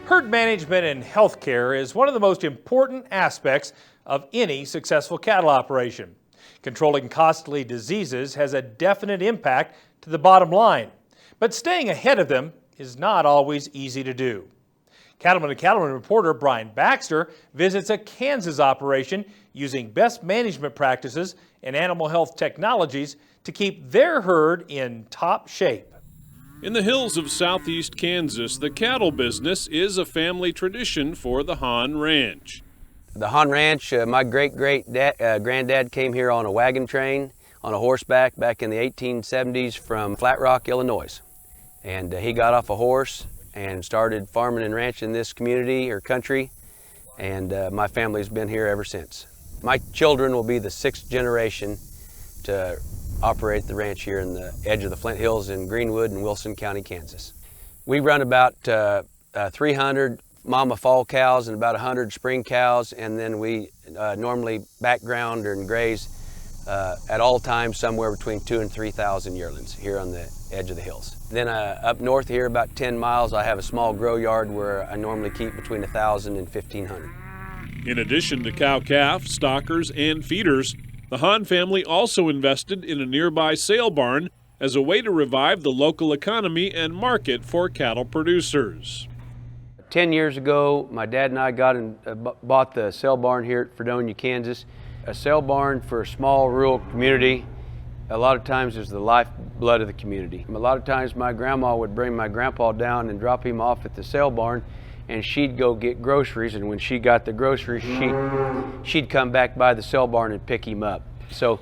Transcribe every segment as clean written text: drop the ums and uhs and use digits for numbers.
Herd management and healthcare is one of the most important aspects of any successful cattle operation. Controlling costly diseases has a definite impact to the bottom line, but staying ahead of them is not always easy to do. Cattlemen and Cattlemen reporter Brian Baxter visits a Kansas operation using best management practices and animal health technologies to keep their herd in top shape. In the hills of southeast Kansas, the cattle business is a family tradition for the Hahn Ranch. The Hahn Ranch, my great-granddad came here on a wagon train, on a horseback back in the 1870s from Flat Rock, Illinois. And he got off a horse and started farming and ranching in this community or country, and my family's been here ever since. My children will be the 6th generation to operate the ranch here in the edge of the Flint Hills in Greenwood and Wilson County, Kansas. We run about 300 mama fall cows and about 100 spring cows, and then we normally background and graze at all times somewhere between 2,000 and 3,000 yearlings here on the edge of the hills. Then up north here about 10 miles I have a small grow yard where I normally keep between 1,000 and 1,500. In addition to cow-calf, stockers, and feeders, the Hahn family also invested in a nearby sale barn as a way to revive the local economy and market for cattle producers. 10 years ago, my dad and I bought the sale barn here at Fredonia, Kansas. A sale barn for a small rural community, a lot of times is the lifeblood of the community. A lot of times my grandma would bring my grandpa down and drop him off at the sale barn, and she'd go get groceries, and when she got the groceries, she'd come back by the sale barn and pick him up. So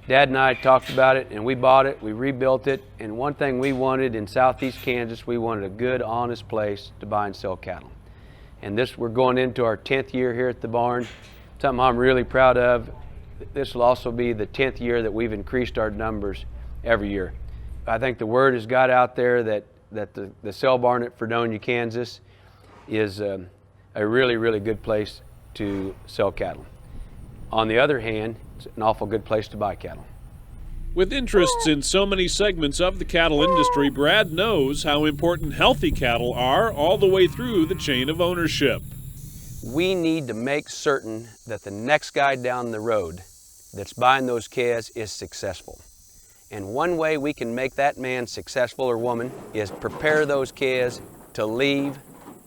Dad and I talked about it, and we bought it, we rebuilt it, and one thing we wanted in southeast Kansas, we wanted a good, honest place to buy and sell cattle. And we're going into our 10th year here at the barn, something I'm really proud of. This will also be the 10th year that we've increased our numbers every year. I think the word has got out there that the sale barn at Fredonia, Kansas is a really, really good place to sell cattle. On the other hand, it's an awful good place to buy cattle. With interests in so many segments of the cattle industry, Brad knows how important healthy cattle are all the way through the chain of ownership. We need to make certain that the next guy down the road that's buying those calves is successful. And one way we can make that man successful or woman is prepare those calves to leave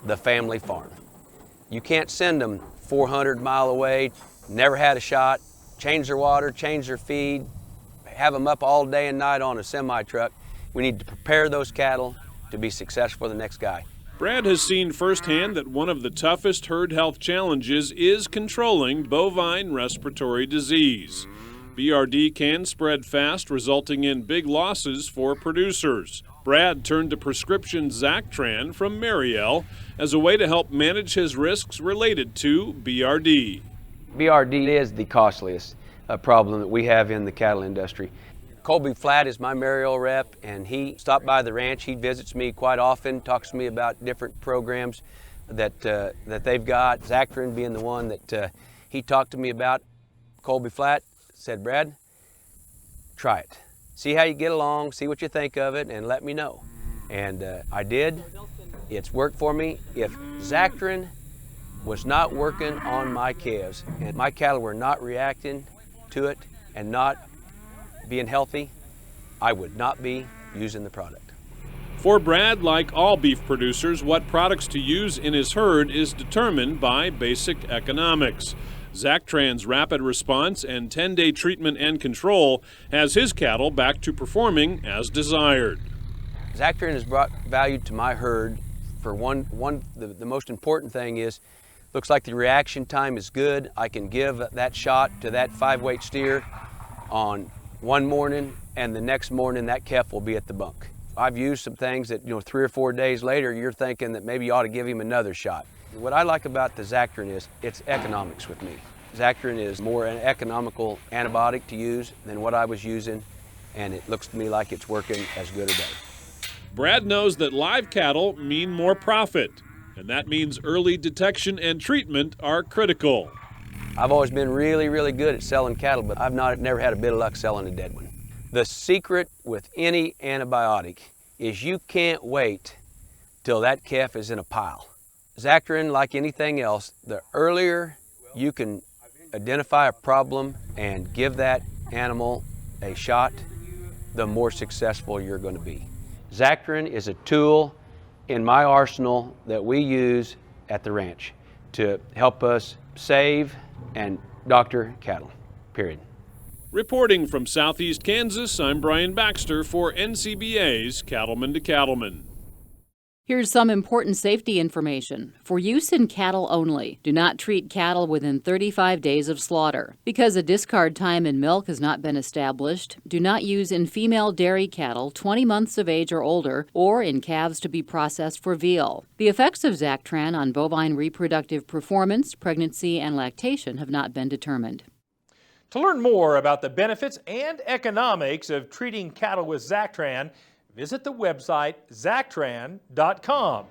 the family farm. You can't send them 400 miles away, never had a shot, change their water, change their feed, have them up all day and night on a semi-truck. We need to prepare those cattle to be successful for the next guy. Brad has seen firsthand that one of the toughest herd health challenges is controlling bovine respiratory disease. BRD can spread fast, resulting in big losses for producers. Brad turned to prescription ZACTRAN from Mariel as a way to help manage his risks related to BRD. BRD is the costliest problem that we have in the cattle industry. Colby Flatt is my Mariel rep, and he stopped by the ranch. He visits me quite often, talks to me about different programs that they've got. ZACTRAN being the one that he talked to me about. Colby Flatt said, Brad, try it. See how you get along, see what you think of it, and let me know. And I did. It's worked for me. If ZACTRAN was not working on my calves and my cattle were not reacting to it and not being healthy, I would not be using the product. For Brad, like all beef producers, what products to use in his herd is determined by basic economics. ZACTRAN's rapid response and 10-day treatment and control has his cattle back to performing as desired. ZACTRAN has brought value to my herd for the most important thing is, looks like the reaction time is good. I can give that shot to that 5-weight steer on one morning, and the next morning that calf will be at the bunk. I've used some things that, 3 or 4 days later, you're thinking that maybe you ought to give him another shot. What I like about the ZACTRAN is it's economics with me. ZACTRAN is more an economical antibiotic to use than what I was using, and it looks to me like it's working as good or better. Brad knows that live cattle mean more profit, and that means early detection and treatment are critical. I've always been really, really good at selling cattle, but I've never had a bit of luck selling a dead one. The secret with any antibiotic is you can't wait till that calf is in a pile. ZACTRAN, like anything else, the earlier you can identify a problem and give that animal a shot, the more successful you're going to be. ZACTRAN is a tool in my arsenal that we use at the ranch to help us save and doctor cattle, period. Reporting from Southeast Kansas, I'm Brian Baxter for NCBA's Cattlemen to Cattlemen. Here's some important safety information. For use in cattle only, do not treat cattle within 35 days of slaughter. Because a discard time in milk has not been established, do not use in female dairy cattle 20 months of age or older, or in calves to be processed for veal. The effects of ZACTRAN on bovine reproductive performance, pregnancy, and lactation have not been determined. To learn more about the benefits and economics of treating cattle with ZACTRAN, visit the website ZACTRAN.com.